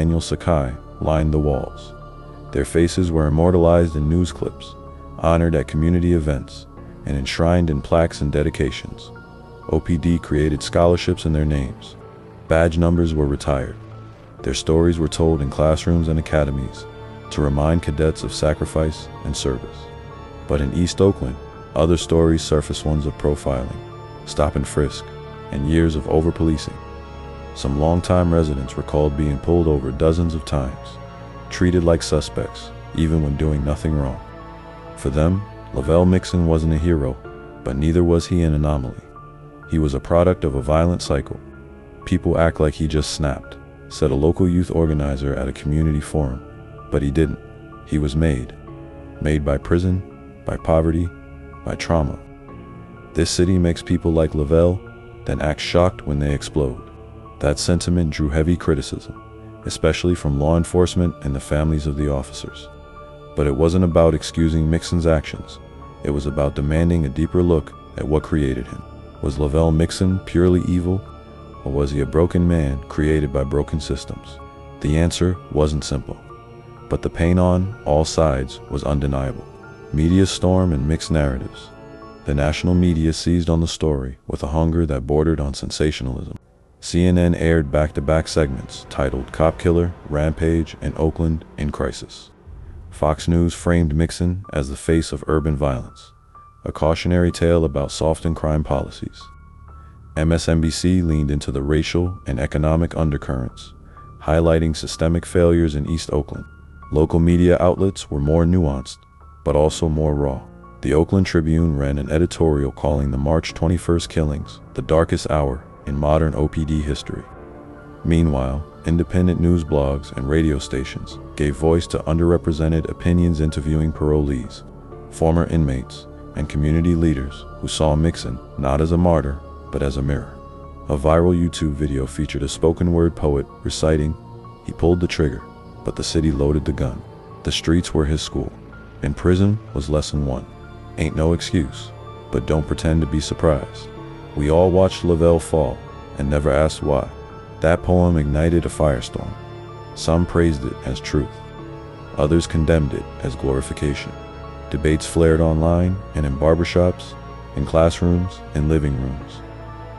Daniel Sakai lined the walls. Their faces were immortalized in news clips, honored at community events, and enshrined in plaques and dedications. OPD created scholarships in their names. Badge numbers were retired. Their stories were told in classrooms and academies to remind cadets of sacrifice and service. But in East Oakland, other stories surfaced, ones of profiling, stop and frisk, and years of over-policing. Some longtime residents recalled being pulled over dozens of times, treated like suspects, even when doing nothing wrong. For them, Lovelle Mixon wasn't a hero, but neither was he an anomaly. He was a product of a violent cycle. "People act like he just snapped," said a local youth organizer at a community forum. But he didn't. He was made. Made by prison, by poverty, by trauma. This city makes people like Lovelle, then act shocked when they explode. That sentiment drew heavy criticism, especially from law enforcement and the families of the officers. But it wasn't about excusing Mixon's actions. It was about demanding a deeper look at what created him. Was Lovelle Mixon purely evil, or was he a broken man created by broken systems? The answer wasn't simple, but the pain on all sides was undeniable. Media storm and mixed narratives. The national media seized on the story with a hunger that bordered on sensationalism. CNN aired back-to-back segments titled "Cop Killer, Rampage, and Oakland in Crisis." Fox News framed Mixon as the face of urban violence, a cautionary tale about softened crime policies. MSNBC leaned into the racial and economic undercurrents, highlighting systemic failures in East Oakland. Local media outlets were more nuanced, but also more raw. The Oakland Tribune ran an editorial calling the March 21st killings the darkest hour in modern OPD history. Meanwhile, independent news blogs and radio stations gave voice to underrepresented opinions, interviewing parolees, former inmates, and community leaders who saw Mixon not as a martyr, but as a mirror. A viral YouTube video featured a spoken-word poet reciting, "He pulled the trigger, but the city loaded the gun. The streets were his school. In prison was lesson 1. Ain't no excuse, but don't pretend to be surprised." We all watched Lovelle fall and never asked why. That poem ignited a firestorm. Some praised it as truth. Others condemned it as glorification. Debates flared online and in barbershops, in classrooms, in living rooms.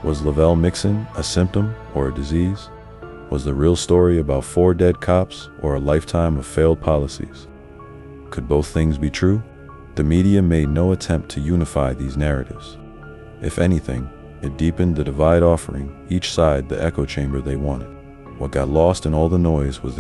Was Lovelle Mixon a symptom or a disease? Was the real story about 4 dead cops or a lifetime of failed policies? Could both things be true? The media made no attempt to unify these narratives. If anything, it deepened the divide, offering each side the echo chamber they wanted. What got lost in all the noise was the